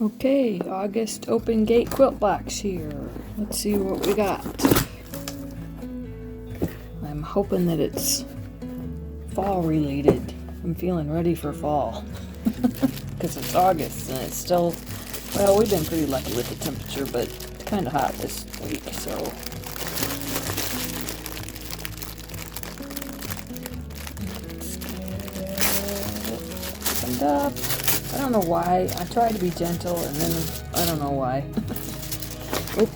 Okay, August open gate quilt box here. Let's see what we got. I'm hoping that it's fall related. I'm feeling ready for fall. Because it's August and it's still, well, we've been pretty lucky with the temperature, but it's kind of hot this week, so. Let's get it opened up. I don't know why. I try to be gentle and then I don't know why. Oh,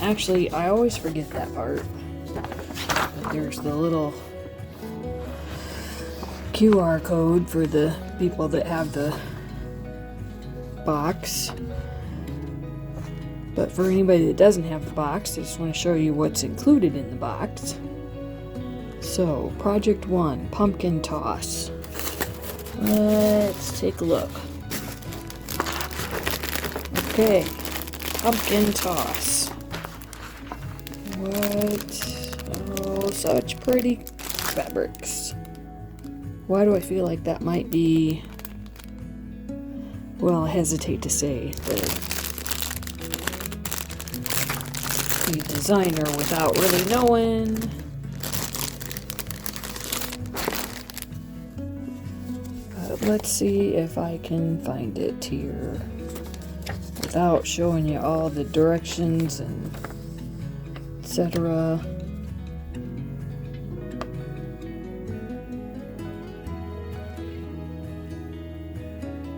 actually, I always forget that part. There's the little QR code for the people that have the box. But for anybody that doesn't have the box, I just want to show you what's included in the box. So, Project 1, Pumpkin Toss. Let's take a look. Okay, pumpkin toss. What? Oh, such pretty fabrics. Why do I feel like that might be, well, I hesitate to say the designer without really knowing. Let's see if I can find it here without showing you all the directions and etc.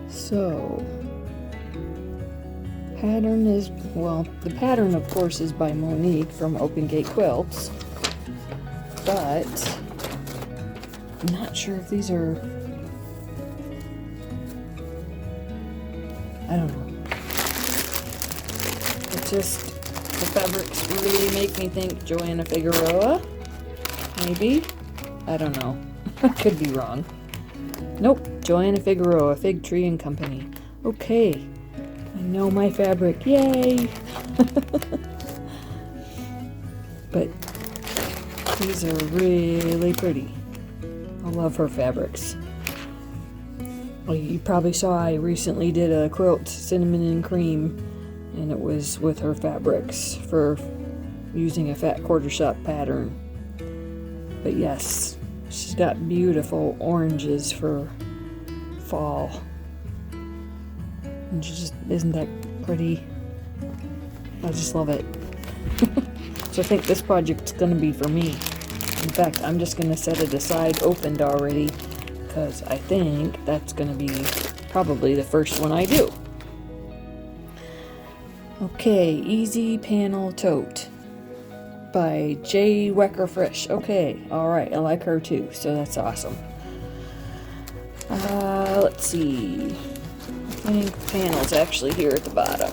So, pattern is, well, the pattern of course is by Monique from Open Gate Quilts, but I'm not sure if these are, I don't know. It just, the fabrics really make me think Joanna Figueroa, maybe? I don't know. I could be wrong. Nope, Joanna Figueroa, Fig Tree and Company. Okay, I know my fabric, yay! But these are really pretty. I love her fabrics. Well, you probably saw I recently did a quilt, Cinnamon and Cream, and it was with her fabrics for using a fat quarter shop pattern. But yes, she's got beautiful oranges for fall. And she just, isn't that pretty? I just love it. So I think this project's gonna be for me. In fact, I'm just gonna set it aside opened already, because I think that's gonna be probably the first one I do. Okay, Easy Panel Tote by J. Wecker Frisch. Okay, alright, I like her too, so that's awesome. Let's see. I think the panel's actually here at the bottom.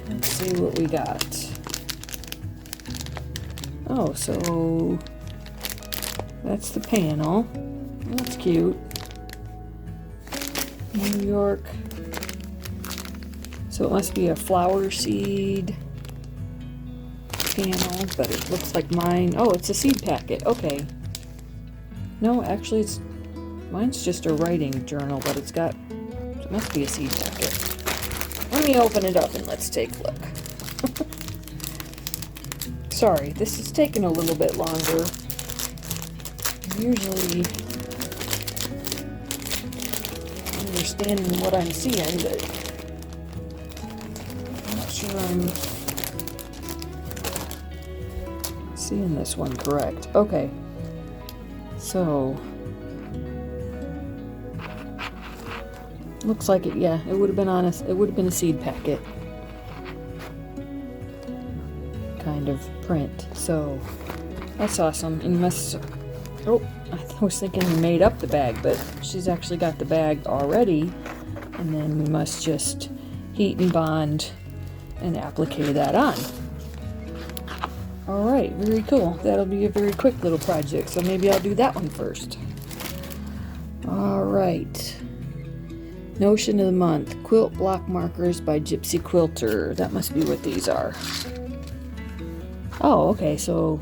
Let's see what we got. Oh, so that's the panel. That's cute. New York. So it must be a flower seed panel, but it looks like mine. Oh, it's a seed packet. Okay. No, actually, it's mine's just a writing journal, but it's got. It must be a seed packet. Let me open it up and let's take a look. Sorry, this is taking a little bit longer. Usually understanding what I'm seeing, but I'm not sure I'm seeing this one correct. Okay, so looks like it. Yeah, it would have been on it would have been a seed packet kind of print. So that's awesome. And you must. Oh, I was thinking we made up the bag, but she's actually got the bag already, and then we must just heat and bond and applique that on. Alright, very cool. That'll be a very quick little project, so maybe I'll do that one first. Alright. Notion of the month. Quilt block markers by Gypsy Quilter. That must be what these are. Oh, okay, so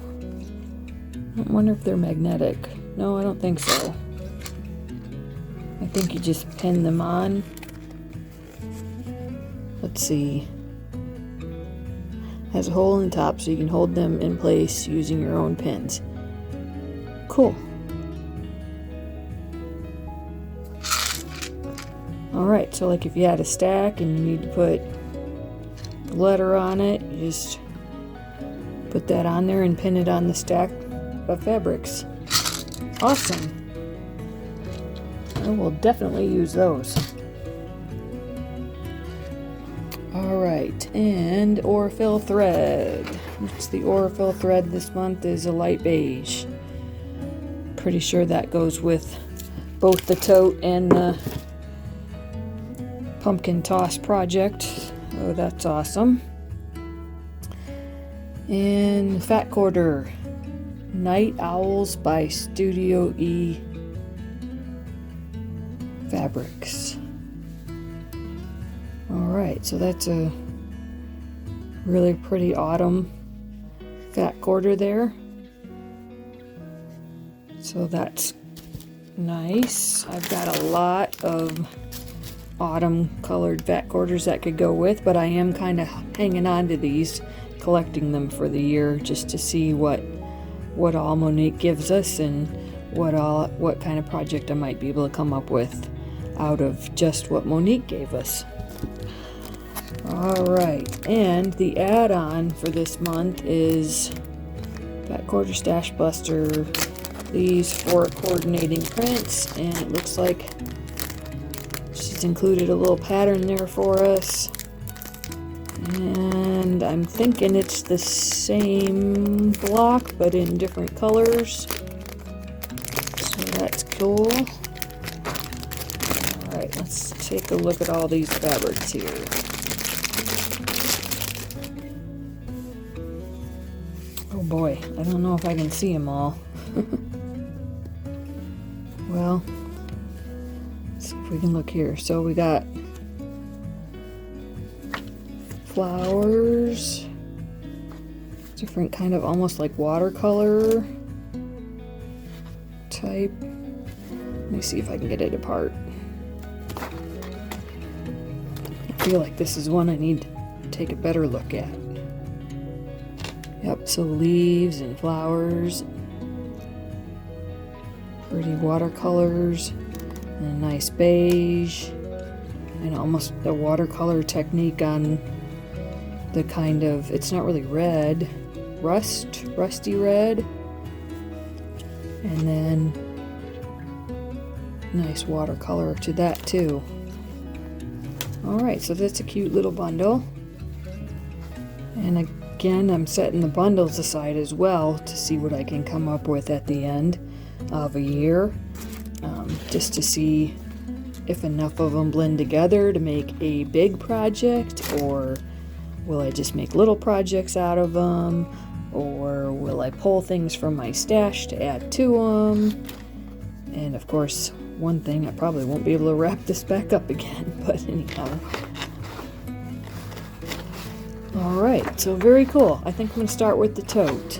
I wonder if they're magnetic. No, I don't think so. I think you just pin them on. Let's see. Has a hole in the top so you can hold them in place using your own pins. Cool. Alright, so like if you had a stack and you need to put the letter on it, you just put that on there and pin it on the stack of fabrics. Awesome. I will definitely use those. Alright, and Orfill thread. What's the Orfill thread this month is a light beige. Pretty sure that goes with both the tote and the pumpkin toss project. Oh, that's awesome. And Fat Quarter, Night Owls by Studio E Fabrics. Alright, so that's a really pretty autumn fat quarter there. So that's nice. I've got a lot of autumn colored fat quarters that could go with, but I am kind of hanging on to these, collecting them for the year just to see what all Monique gives us and what kind of project I might be able to come up with out of just what Monique gave us. Alright, and the add-on for this month is Fat Quarter Stash Buster, these 4 coordinating prints, and it looks like she's included a little pattern there for us. And I'm thinking it's the same block but in different colors. So that's cool. Alright, let's take a look at all these fabrics here. Oh boy, I don't know if I can see them all. Well, let's see if we can look here. So we got flowers, different kind of almost like watercolor type. Let me see if I can get it apart. I feel like this is one I need to take a better look at. Yep, so leaves and flowers, pretty watercolors, and a nice beige, and almost a watercolor technique on the kind of, it's not really red, rusty red, and then nice watercolor to that too. Alright, so that's a cute little bundle. And again, I'm setting the bundles aside as well to see what I can come up with at the end of a year, just to see if enough of them blend together to make a big project, or will I just make little projects out of them, or will I pull things from my stash to add to them. And of course, one thing, I probably won't be able to wrap this back up again, but anyhow. Alright, so very cool. I think I'm going to start with the tote.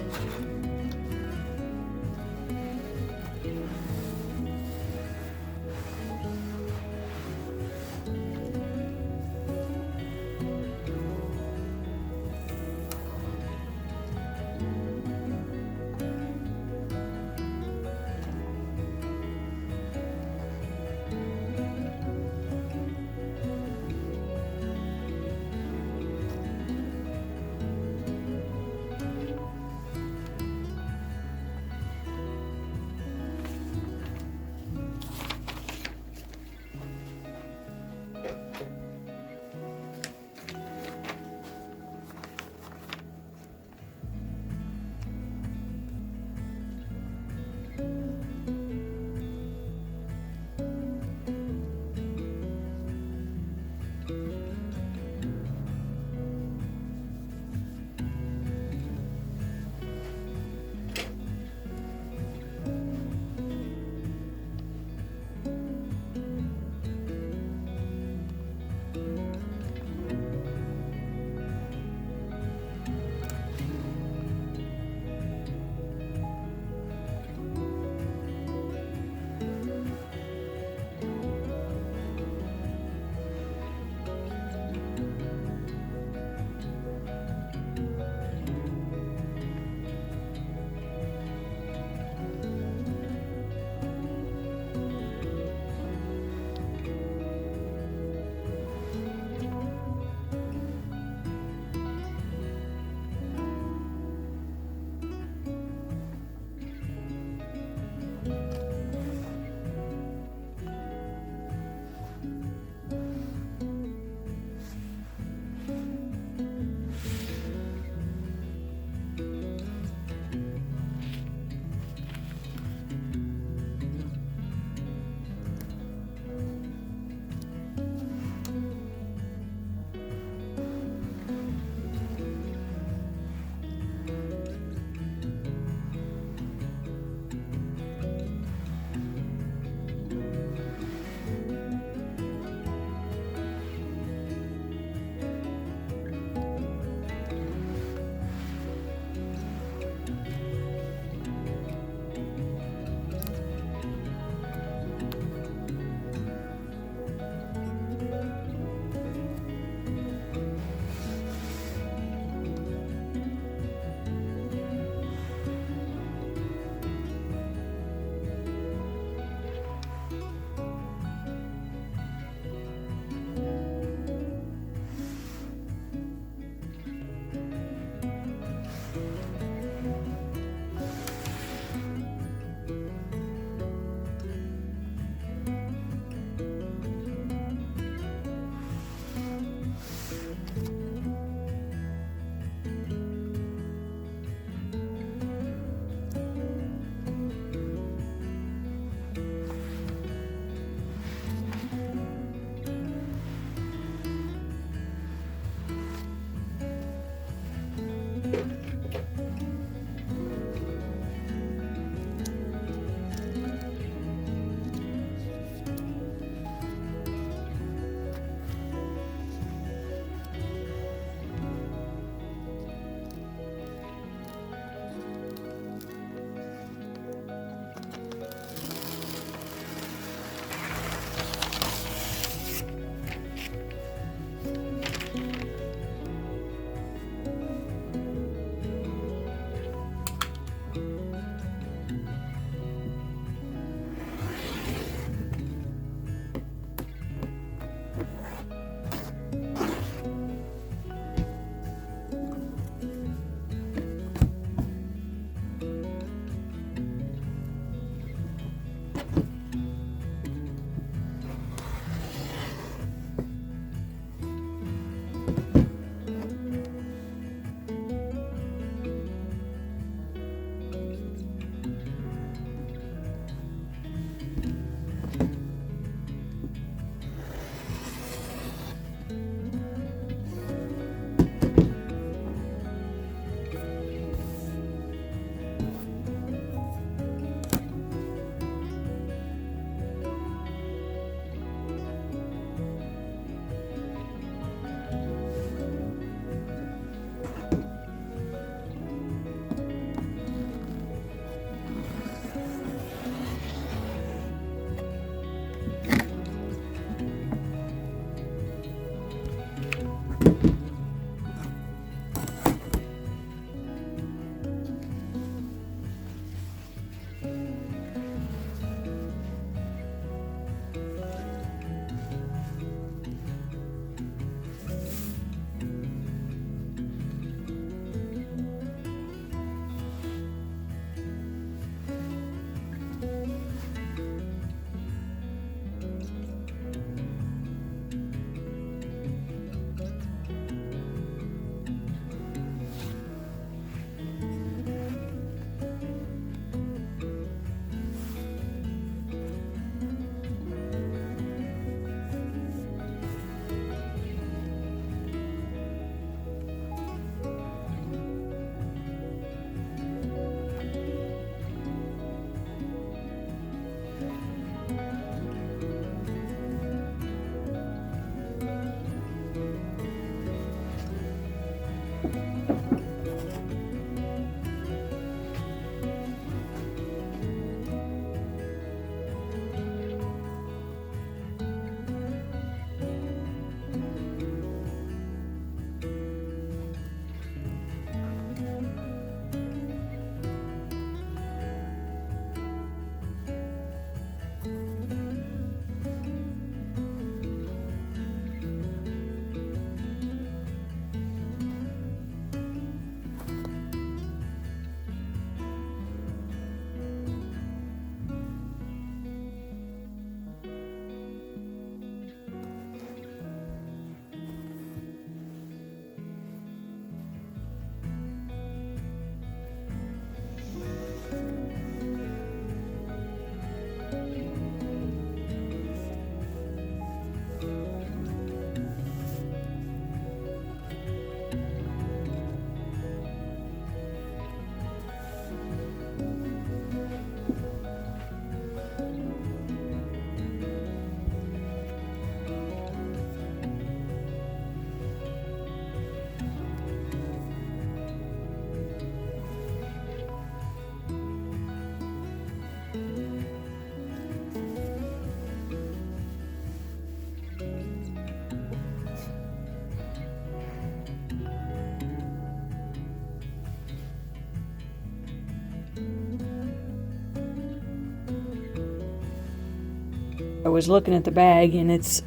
I was looking at the bag, and it's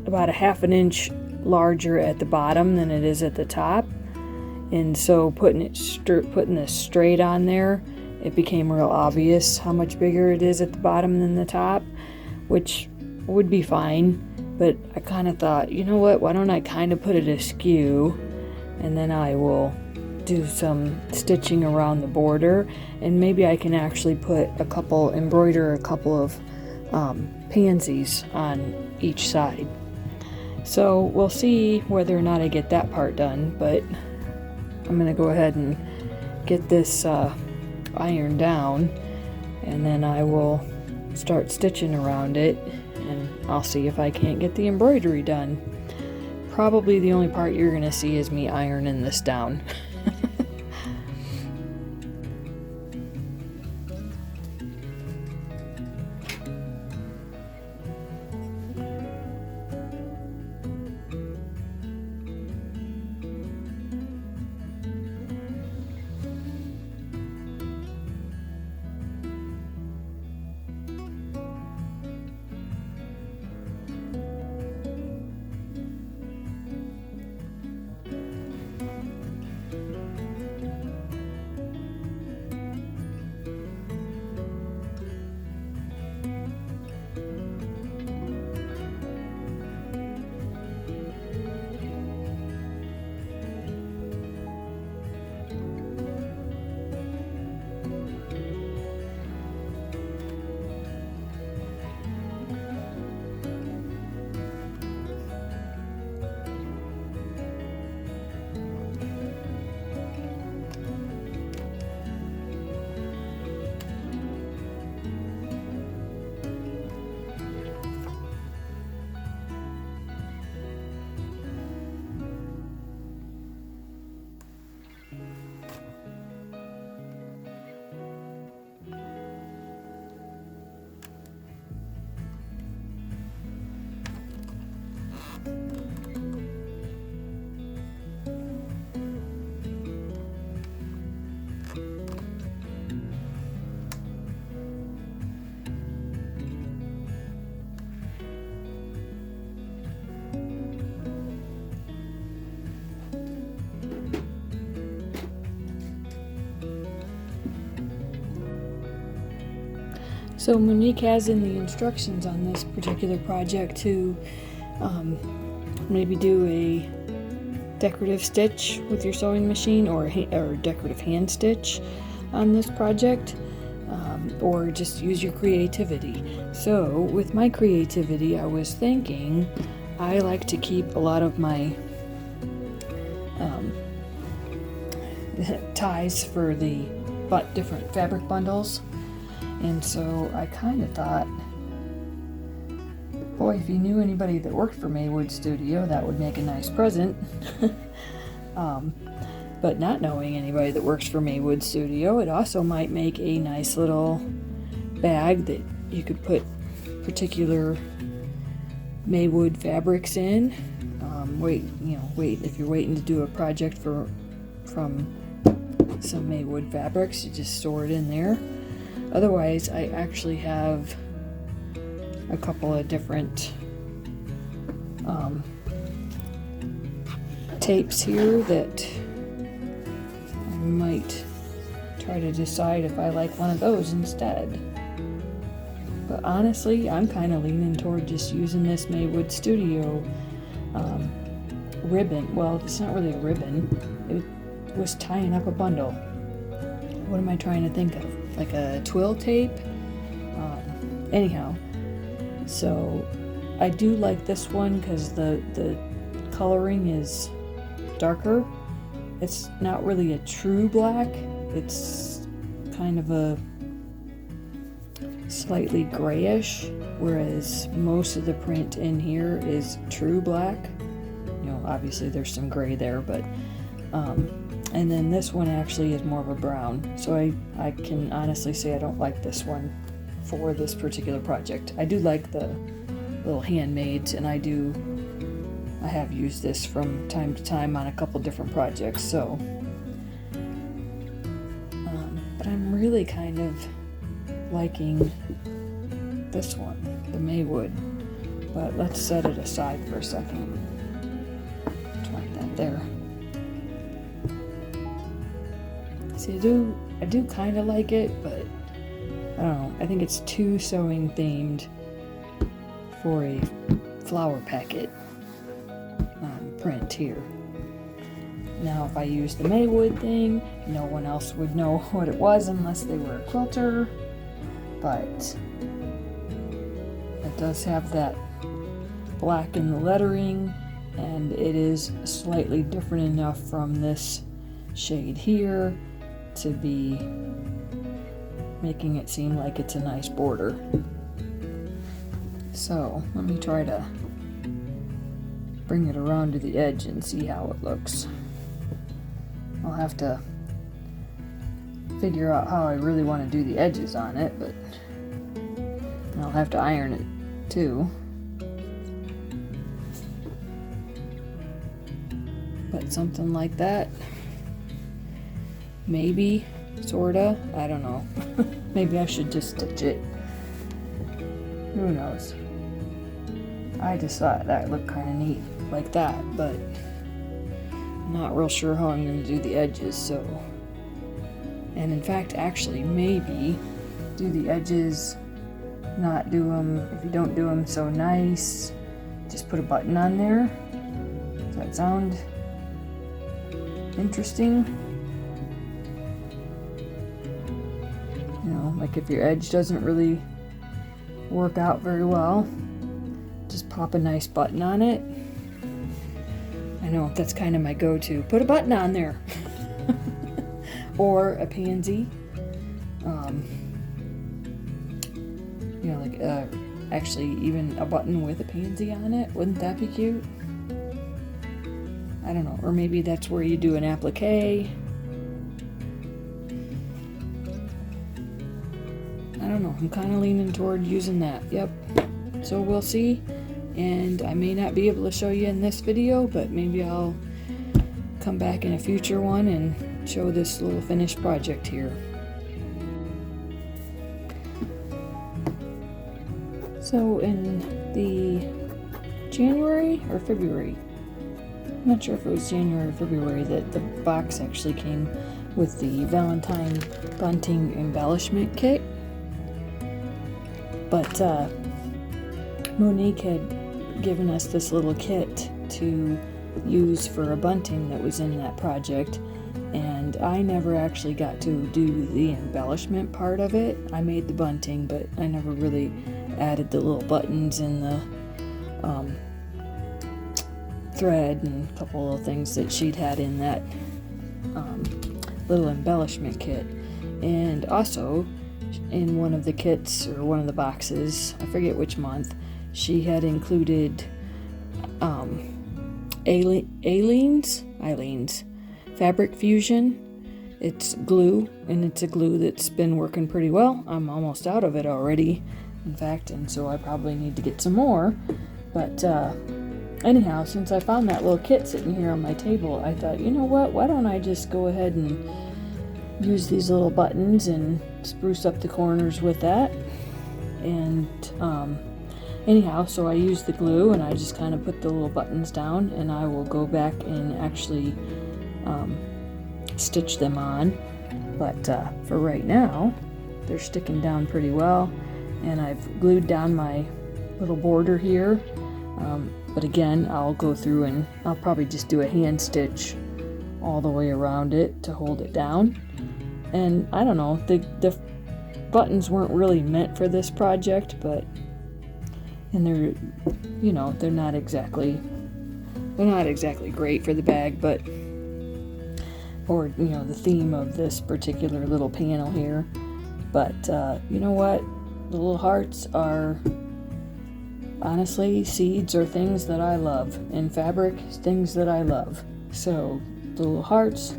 about a half an inch larger at the bottom than it is at the top. And so putting this straight on there, it became real obvious how much bigger it is at the bottom than the top, which would be fine. But I kind of thought, you know what, why don't I kind of put it askew, and then I will do some stitching around the border, and maybe I can actually embroider a couple of pansies on each side. So we'll see whether or not I get that part done, but I'm gonna go ahead and get this ironed down, and then I will start stitching around it, and I'll see if I can't get the embroidery done. Probably the only part you're gonna see is me ironing this down. So Monique has in the instructions on this particular project to maybe do a decorative stitch with your sewing machine, or decorative hand stitch on this project, or just use your creativity. So with my creativity, I was thinking I like to keep a lot of my ties for the different fabric bundles. And so I kind of thought, boy, if you knew anybody that worked for Maywood Studio, that would make a nice present. But not knowing anybody that works for Maywood Studio, it also might make a nice little bag that you could put particular Maywood fabrics in. Wait, if you're waiting to do a project from some Maywood fabrics, you just store it in there. Otherwise, I actually have a couple of different tapes here that I might try to decide if I like one of those instead. But honestly, I'm kind of leaning toward just using this Maywood Studio ribbon. Well, it's not really a ribbon. It was tying up a bundle. What am I trying to think of? Like a twill tape? Anyhow, so I do like this one because the coloring is darker. It's not really a true black. It's kind of a slightly grayish, whereas most of the print in here is true black. Obviously there's some gray there, but and then this one actually is more of a brown. So I can honestly say I don't like this one for this particular project. I do like the little handmaids, and I have used this from time to time on a couple different projects. So, but I'm really kind of liking this one. the Maywood. But let's set it aside for a second. Try that there. See, I do kind of like it, but I don't know. I think it's too sewing themed for a flower packet print here. Now, if I use the Maywood thing, no one else would know what it was unless they were a quilter. But it does have that black in the lettering, and it is slightly different enough from this shade here to be making it seem like it's a nice border. So let me try to bring it around to the edge and see how it looks. I'll have to figure out how I really want to do the edges on it, but I'll have to iron it too. But something like that, maybe, sorta, I don't know. Maybe I should just stitch it. Who knows? I just thought that looked kind of neat like that, but I'm not real sure how I'm going to do the edges, so. And in fact, actually, maybe do the edges, not do them, if you don't do them so nice, just put a button on there. Does that sound interesting? You know, like if your edge doesn't really work out very well, just pop a nice button on it. I know, that's kind of my go-to. Put a button on there. Or a pansy. You know, like actually even a button with a pansy on it. Wouldn't that be cute? I don't know. Or maybe that's where you do an applique. I don't know. I'm kind of leaning toward using that. Yep. So we'll see. And I may not be able to show you in this video, but maybe I'll come back in a future one and show this little finished project here. So in the January or February, I'm not sure if it was January or February, that the box actually came with the Valentine bunting embellishment kit. But Monique had given us this little kit to use for a bunting that was in that project, and I never actually got to do the embellishment part of it. I made the bunting, but I never really added the little buttons and the thread and a couple of things that she'd had in that little embellishment kit. And also in one of the kits, or one of the boxes, I forget which month, she had included Eileen's Fabric Fusion. It's glue, and it's a glue that's been working pretty well. I'm almost out of it already, in fact, and so I probably need to get some more. But anyhow, since I found that little kit sitting here on my table, I thought, you know what, why don't I just go ahead and use these little buttons and spruce up the corners with that. And anyhow, so I used the glue and I just kind of put the little buttons down, and I will go back and actually stitch them on. But for right now, they're sticking down pretty well, and I've glued down my little border here. But again, I'll go through and I'll probably just do a hand stitch all the way around it to hold it down. And I don't know, the buttons weren't really meant for this project, but, and they're, you know, they're not exactly great for the bag, but, or, you know, the theme of this particular little panel here. But you know what, the little hearts are, honestly, seeds are things that I love, and fabric is things that I love. So the little hearts,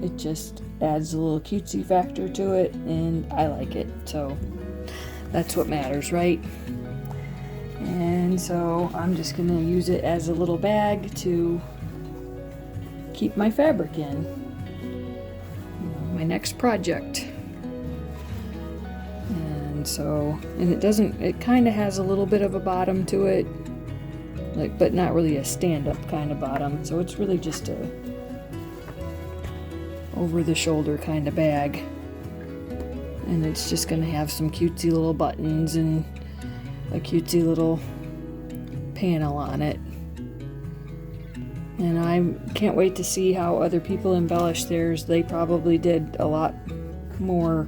it just adds a little cutesy factor to it, and I like it. So that's what matters, right? And so I'm just gonna use it as a little bag to keep my fabric in. You know, my next project. And And so, and it kind of has a little bit of a bottom to it, like, but not really a stand-up kind of bottom. So it's really just a over-the-shoulder kind of bag. And it's just gonna have some cutesy little buttons and a cutesy little panel on it. And I can't wait to see how other people embellish theirs. They probably did a lot more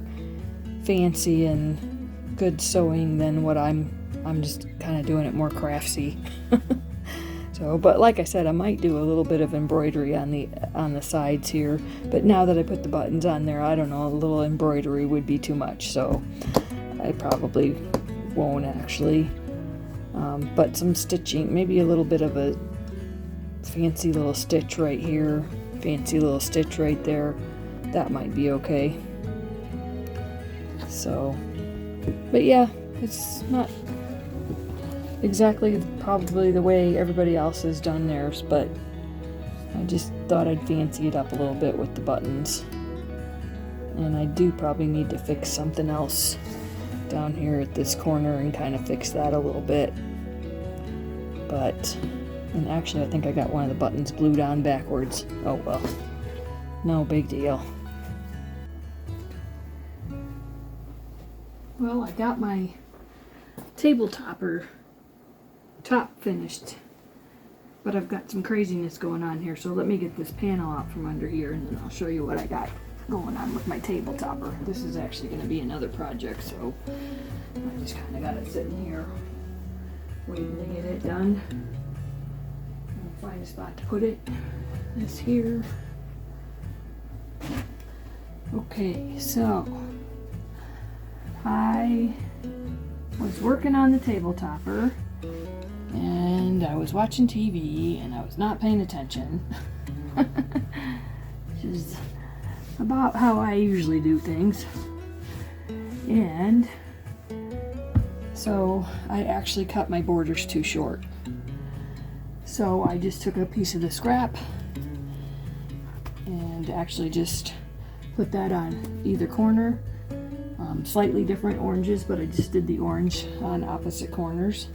fancy and good sewing than what I'm just kind of doing it more craftsy. So, but like I said, I might do a little bit of embroidery on the sides here. But now that I put the buttons on there, I don't know, a little embroidery would be too much. So I probably won't actually. But some stitching, maybe a little bit of a fancy little stitch right here, fancy little stitch right there. That might be okay. So, but yeah, it's not exactly probably the way everybody else has done theirs, but I just thought I'd fancy it up a little bit with the buttons. And I do probably need to fix something else down here at this corner and kind of fix that a little bit. But, and actually I think I got one of the buttons glued on backwards. Oh well, no big deal. Well, I got my table top finished, but I've got some craziness going on here, so let me get this panel out from under here and then I'll show you what I got going on with my table topper. This is actually going to be another project, so I just kind of got it sitting here waiting to get it done. I'll find a spot to put it. This here. Okay, so I was working on the table topper and I was watching TV and I was not paying attention. Which is about how I usually do things. And so I actually cut my borders too short. So I just took a piece of the scrap and actually just put that on either corner. Slightly different oranges, but I just did the orange on opposite corners.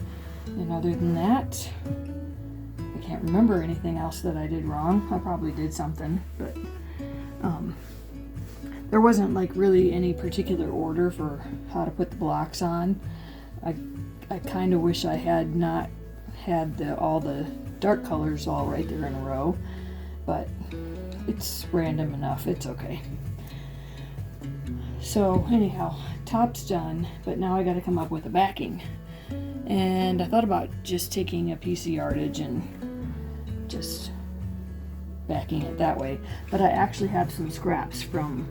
And other than that, I can't remember anything else that I did wrong. I probably did something, but there wasn't like really any particular order for how to put the blocks on. I kind of wish I had not had all the dark colors all right there in a row, but it's random enough. It's okay. So anyhow, top's done, but now I got to come up with a backing. And I thought about just taking a piece of yardage and just backing it that way. But I actually have some scraps from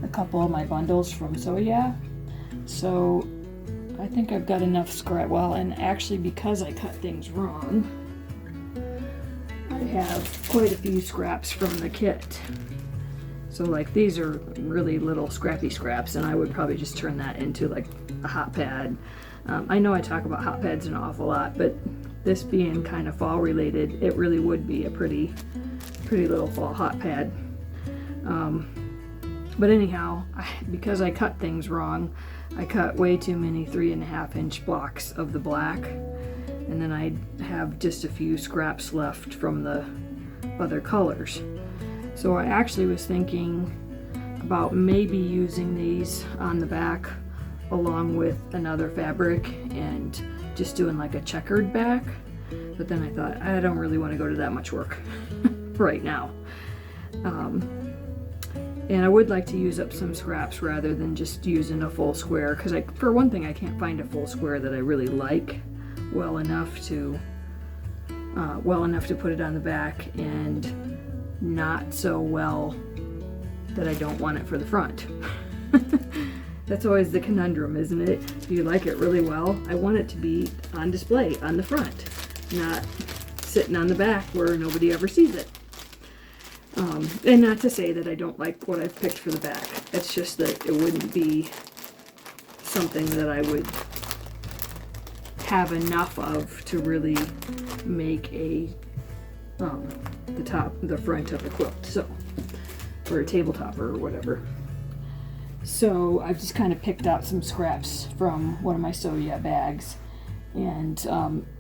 a couple of my bundles from So Yeah. So I think I've got enough scrap. Well, and actually because I cut things wrong, I have quite a few scraps from the kit. So like these are really little scrappy scraps, and I would probably just turn that into like a hot pad. I know I talk about hot pads an awful lot, but this being kind of fall related, it really would be a pretty little fall hot pad. But anyhow, because I cut things wrong, I cut way too many 3.5 inch blocks of the black, and then I have just a few scraps left from the other colors. So I actually was thinking about maybe using these on the back along with another fabric and just doing like a checkered back. But then I thought, I don't really want to go to that much work right now. And I would like to use up some scraps rather than just using a full square, because for one thing, I can't find a full square that I really like well enough to put it on the back, and not so well that I don't want it for the front. That's always the conundrum, isn't it? Do you like it really well? I want it to be on display on the front, not sitting on the back where nobody ever sees it. And not to say that I don't like what I've picked for the back. It's just that it wouldn't be something that I would have enough of to really make the front of a quilt, so, or a table topper or whatever. So I've just kind of picked out some scraps from one of my Soya bags, and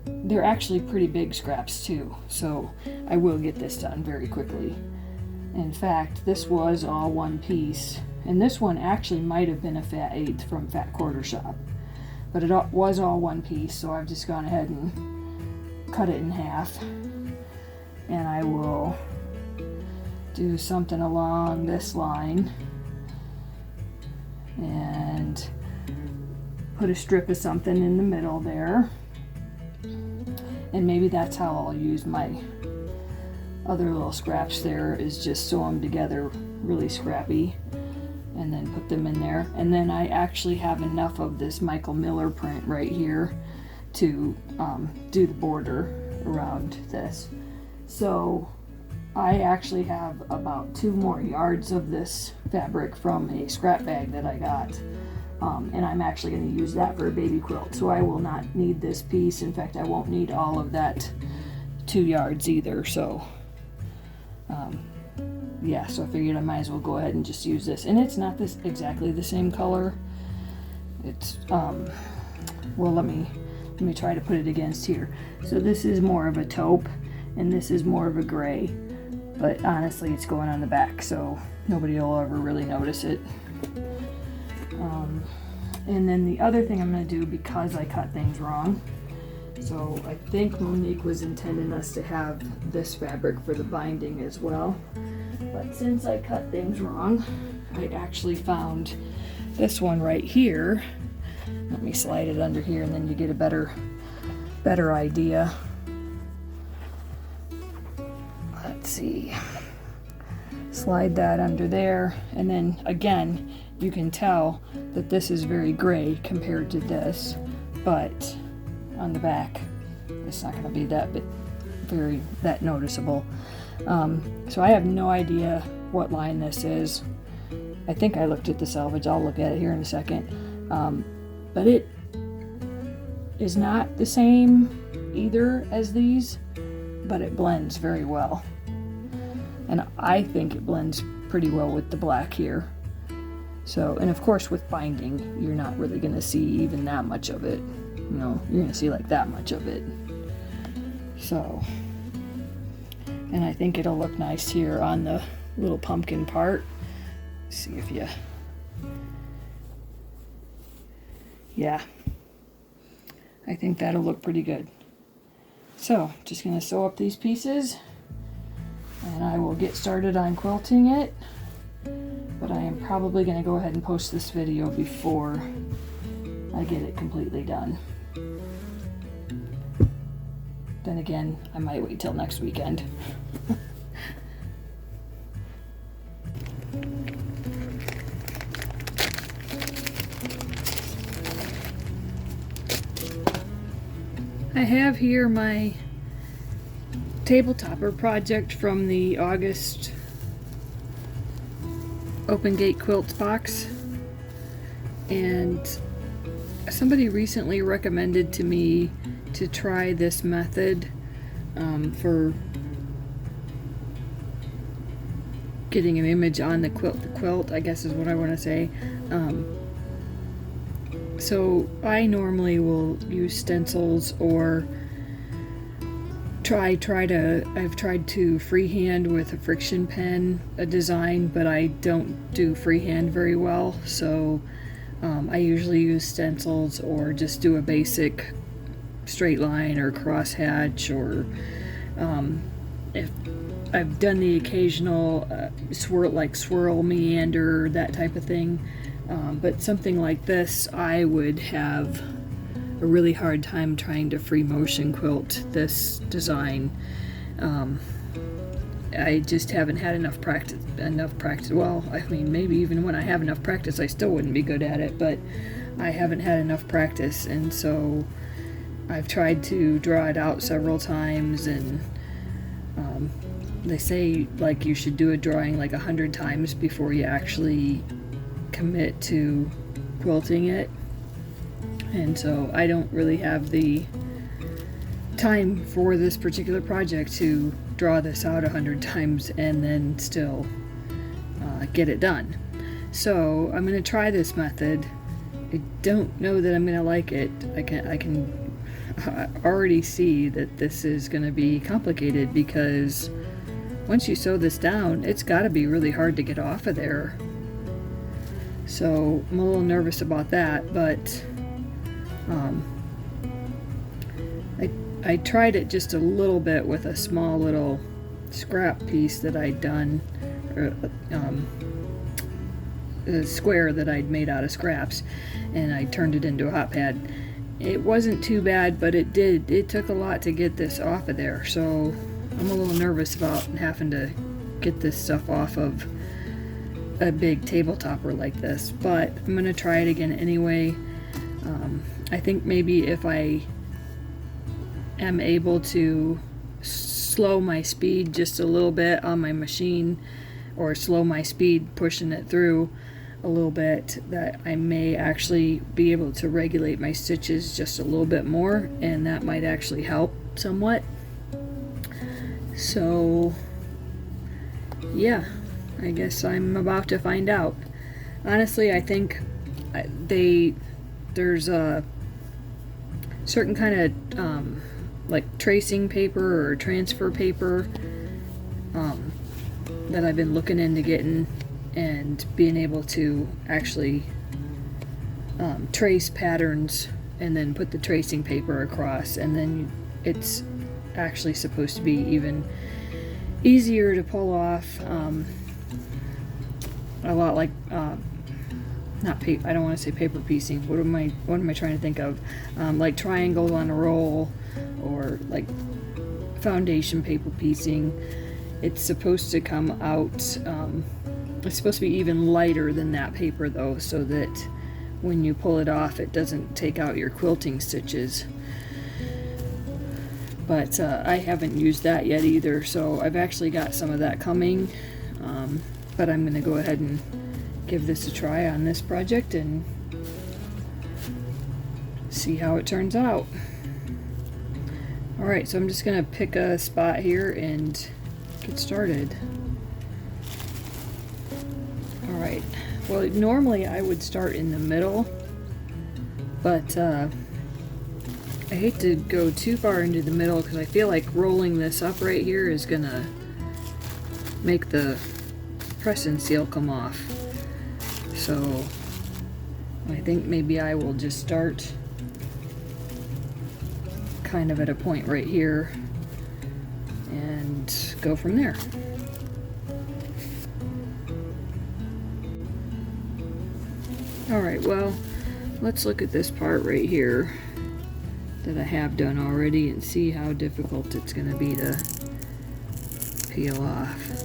they're actually pretty big scraps too, so I will get this done very quickly. In fact, this was all one piece, and this one actually might have been a fat eighth from Fat Quarter Shop, but it was all one piece, so I've just gone ahead and cut it in half, and I will do something along this line and put a strip of something in the middle there, and maybe that's how I'll use my other little scraps there, is just sew them together really scrappy and then put them in there. And then I actually have enough of this Michael Miller print right here to do the border around this. So I actually have about 2 more yards of this fabric from a scrap bag that I got, and I'm actually going to use that for a baby quilt, so I will not need this piece. In fact, I won't need all of that 2 yards either, so yeah, so I figured I might as well go ahead and just use this. And it's not this exactly the same color. It's well, let me try to put it against here. So this is more of a taupe and this is more of a gray, but honestly it's going on the back, so nobody will ever really notice it. And then the other thing I'm going to do, because I cut things wrong, so I think Monique was intending us to have this fabric for the binding as well, but since I cut things wrong, I actually found this one right here. Let me slide it under here and then you get a better idea. Let's see, slide that under there, and then again you can tell that this is very gray compared to this, but on the back it's not going to be that noticeable. So I have no idea what line this is. I think I looked at the salvage. I'll look at it here in a second, but it is not the same either as these, but it blends very well, and I think it blends pretty well with the black here. So, and of course with binding, you're not really going to see even that much of it. You know, you're going to see like that much of it. So, and I think it'll look nice here on the little pumpkin part. Let's see if you, yeah, I think that'll look pretty good. So, just going to sew up these pieces, and I will get started on quilting it. But I am probably going to go ahead and post this video before I get it completely done. Then again, I might wait till next weekend. I have here my tabletopper project from the August Open Gate Quilts box, and somebody recently recommended to me to try this method for getting an image on the quilt, I guess is what I want to say. So I normally will use stencils or I've tried to freehand with a friction pen a design, but I don't do freehand very well, so I usually use stencils or just do a basic straight line or crosshatch, or if I've done the occasional swirl meander, that type of thing, but something like this I would have a really hard time trying to free motion quilt this design. I just haven't had enough practice. Well, I mean, maybe even when I have enough practice I still wouldn't be good at it, but I haven't had enough practice, and so I've tried to draw it out several times, and they say like you should do a drawing like 100 times before you actually commit to quilting it. And so I don't really have the time for this particular project to draw this out 100 times and then still get it done. So I'm going to try this method. I don't know that I'm going to like it. I can already see that this is going to be complicated, because once you sew this down, it's got to be really hard to get off of there. So I'm a little nervous about that, but I tried it just a little bit with a small little scrap piece that I'd done, or a square that I'd made out of scraps, and I turned it into a hot pad. It wasn't too bad, but it took a lot to get this off of there, so I'm a little nervous about having to get this stuff off of a big table topper like this, but I'm going to try it again anyway. I think maybe if I am able to slow my speed just a little bit on my machine, or slow my speed pushing it through a little bit, that I may actually be able to regulate my stitches just a little bit more, and that might actually help somewhat. So yeah, I guess I'm about to find out. Honestly, I think there's a certain kind of like tracing paper or transfer paper that I've been looking into getting, and being able to actually trace patterns and then put the tracing paper across, and then it's actually supposed to be even easier to pull off. A lot like not paper. I don't want to say paper piecing. What am I trying to think of? Like triangles on a roll, or like foundation paper piecing. It's supposed to come out. It's supposed to be even lighter than that paper, though, so that when you pull it off, it doesn't take out your quilting stitches. But I haven't used that yet either, so I've actually got some of that coming. But I'm going to go ahead and give this a try on this project and see how it turns out. Alright, so I'm just going to pick a spot here and get started. Alright, well, normally I would start in the middle, but I hate to go too far into the middle, because I feel like rolling this up right here is gonna make the press and seal come off. So I think maybe I will just start kind of at a point right here and go from there. Alright, well, let's look at this part right here that I have done already and see how difficult it's going to be to peel off.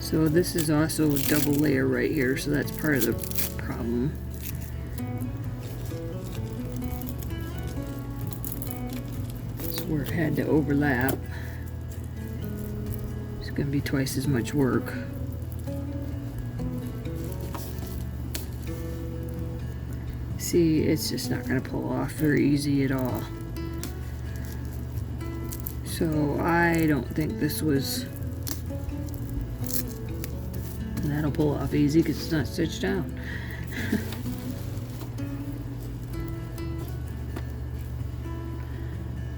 So this is also a double layer right here, so that's part of the problem. That's where it had to overlap. It's going to be twice as much work. See, it's just not going to pull off very easy at all. So I don't think this was... And that'll pull off easy because it's not stitched down.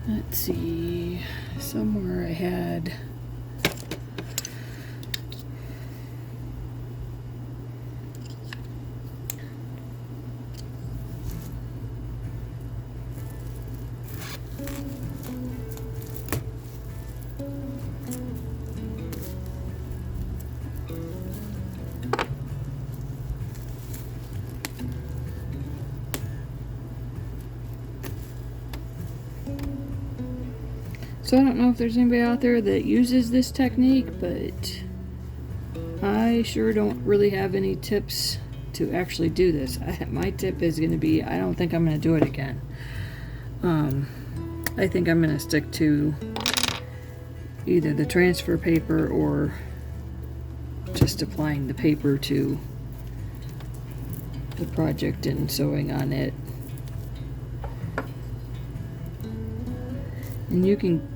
Let's see, somewhere I had... So I don't know if there's anybody out there that uses this technique, but I sure don't really have any tips to actually do this. My tip is going to be, I don't think I'm going to do it again. I think I'm going to stick to either the transfer paper or just applying the paper to the project and sewing on it. And you can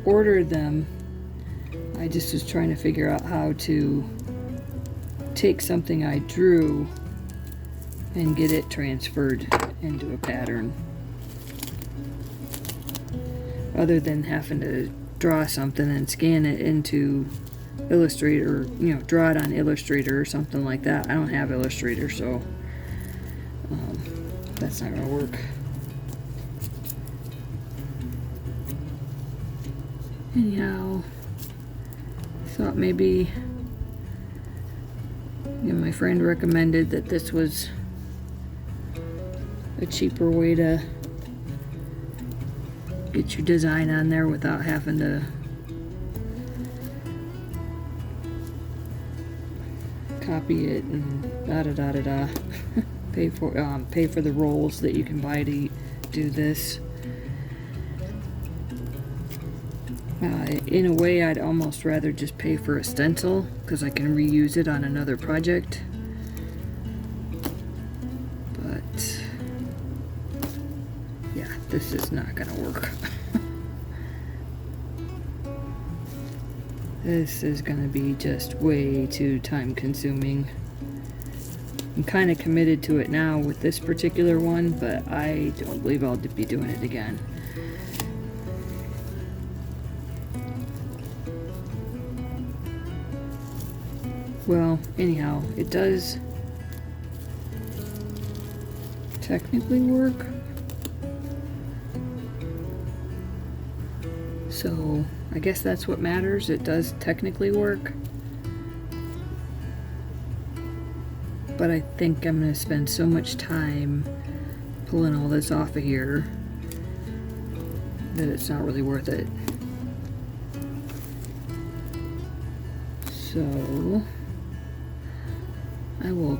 ordered them, I just was trying to figure out how to take something I drew and get it transferred into a pattern, other than having to draw something and scan it into Illustrator, you know, draw it on Illustrator or something like that. I don't have Illustrator, so that's not gonna work. Anyhow, thought maybe, you know, my friend recommended that this was a cheaper way to get your design on there without having to copy it and da. pay for the rolls that you can buy to do this. In a way, I'd almost rather just pay for a stencil because I can reuse it on another project. But yeah, this is not gonna work. This is gonna be just way too time consuming. I'm kind of committed to it now with this particular one, but I don't believe I'll be doing it again. Well, anyhow, it does technically work. So I guess that's what matters. It does technically work. But I think I'm going to spend so much time pulling all this off of here that it's not really worth it. So I will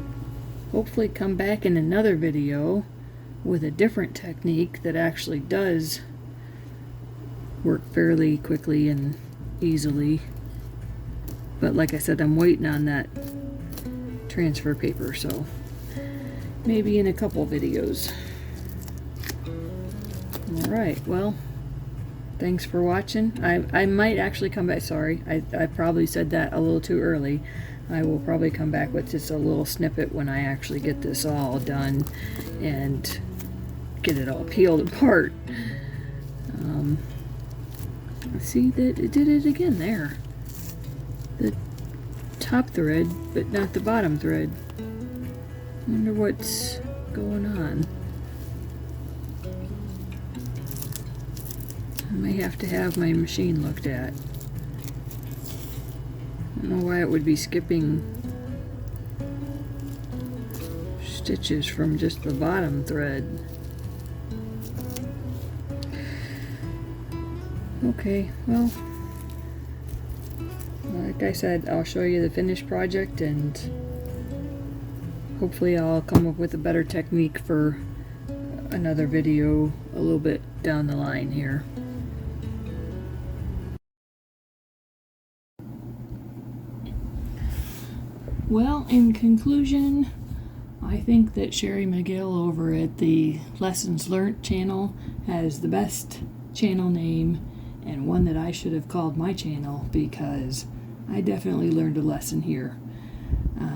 hopefully come back in another video with a different technique that actually does work fairly quickly and easily. But like I said, I'm waiting on that transfer paper, so maybe in a couple videos. Alright, well, thanks for watching. I might actually come back. Sorry, I probably said that a little too early. I will probably come back with just a little snippet when I actually get this all done and get it all peeled apart. See that it did it again there. The top thread, but not the bottom thread. Wonder what's going on. I may have to have my machine looked at. I don't know why it would be skipping stitches from just the bottom thread. Okay, well, like I said, I'll show you the finished project, and hopefully I'll come up with a better technique for another video a little bit down the line here. Well, in conclusion, I think that Sherry McGill over at the Lessons Learnt channel has the best channel name, and one that I should have called my channel, because I definitely learned a lesson here.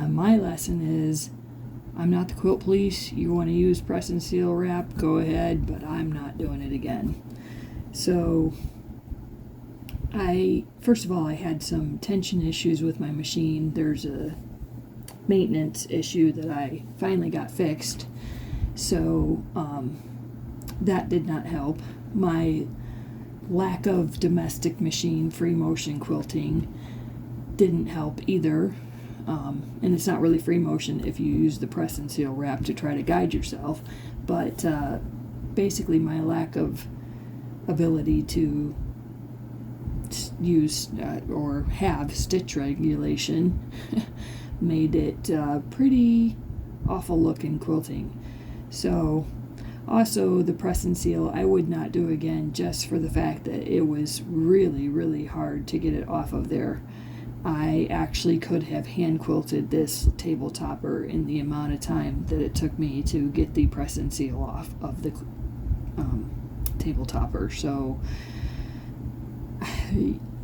My lesson is, I'm not the quilt police. You want to use press and seal wrap, go ahead, but I'm not doing it again. So first of all, I had some tension issues with my machine. There's a maintenance issue that I finally got fixed, so that did not help. My lack of domestic machine free motion quilting didn't help either, and it's not really free motion if you use the press and seal wrap to try to guide yourself, but basically my lack of ability to use or have stitch regulation made it pretty awful looking quilting. So also, the press and seal I would not do again, just for the fact that it was really, really hard to get it off of there. I actually could have hand quilted this table topper in the amount of time that it took me to get the press and seal off of the table topper. So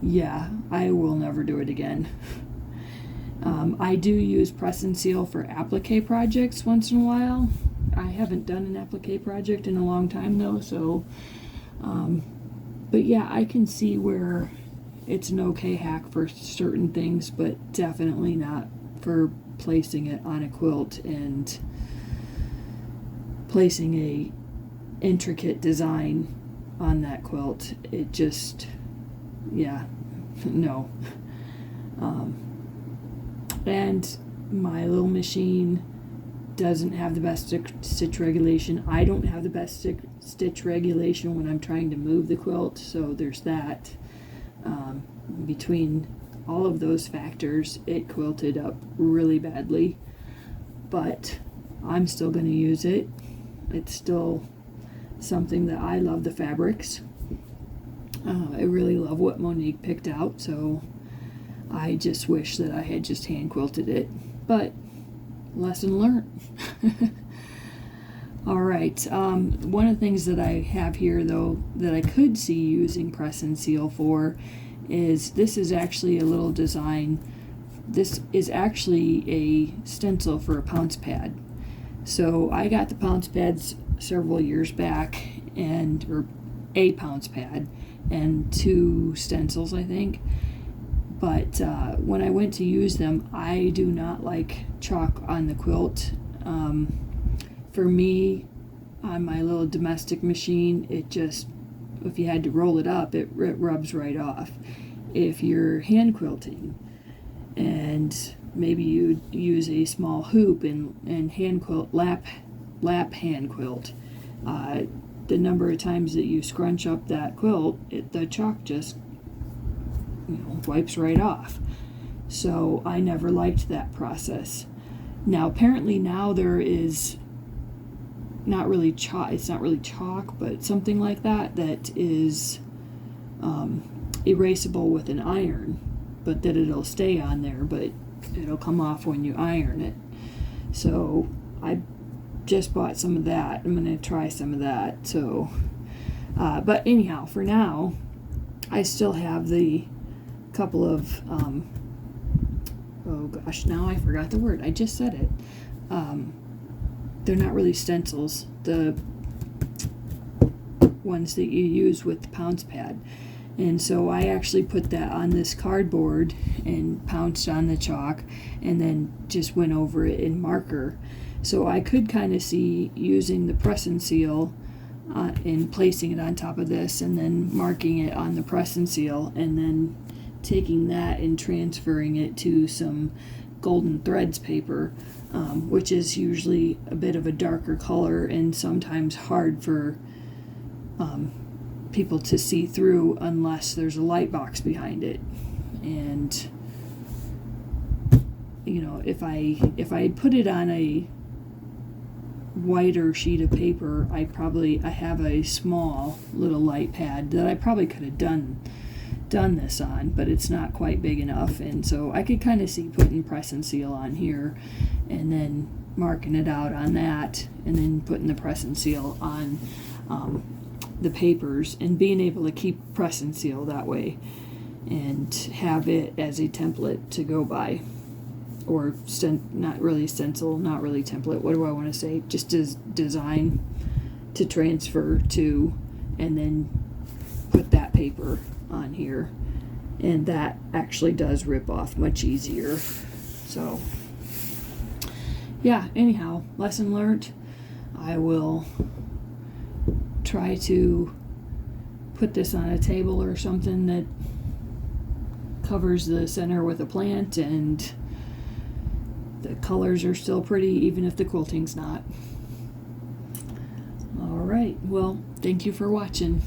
yeah, I will never do it again. I do use press and seal for applique projects once in a while. I haven't done an applique project in a long time though, so but yeah, I can see where it's an okay hack for certain things, but definitely not for placing it on a quilt and placing a intricate design on that quilt. It just, yeah, no. And my little machine doesn't have the best stitch regulation. I don't have the best stitch regulation when I'm trying to move the quilt, so there's that. Between all of those factors, it quilted up really badly, but I'm still going to use it. It's still something that I love the fabrics. I really love what Monique picked out, so I just wish that I had just hand quilted it, but lesson learned. All right, one of the things that I have here though that I could see using press and seal for is, this is actually a little design. This is actually a stencil for a pounce pad. So I got the pounce pads several years back, or a pounce pad and 2 stencils, I think. But when I went to use them, I do not like chalk on the quilt. For me, on my little domestic machine, it just, if you had to roll it up, it rubs right off. If you're hand quilting and maybe you use a small hoop and hand quilt, lap hand quilt, the number of times that you scrunch up that quilt, the chalk just, wipes right off. So I never liked that process. Now apparently now there is not really chalk, it's not really chalk, but something like that is erasable with an iron, but that it'll stay on there, but it'll come off when you iron it. So I just bought some of that. I'm going to try some of that. So but anyhow, for now I still have the couple of oh gosh, now I forgot the word, I just said it. They're not really stencils, the ones that you use with the pounce pad. And so I actually put that on this cardboard and pounced on the chalk and then just went over it in marker. So I could kind of see using the press and seal and placing it on top of this and then marking it on the press and seal, and then taking that and transferring it to some golden threads paper, which is usually a bit of a darker color and sometimes hard for people to see through unless there's a light box behind it. And if I put it on a whiter sheet of paper, I have a small little light pad that I probably could have done this on, but it's not quite big enough, and so I could kind of see putting press and seal on here and then marking it out on that and then putting the press and seal on the papers and being able to keep press and seal that way and have it as a template to go by, or not really stencil, not really template, what do I want to say, just as design to transfer to, and then put that paper on here, and that actually does rip off much easier. So yeah, anyhow, lesson learned. I will try to put this on a table or something that covers the center with a plant and the colors are still pretty even if the quilting's not. All right, well, thank you for watching.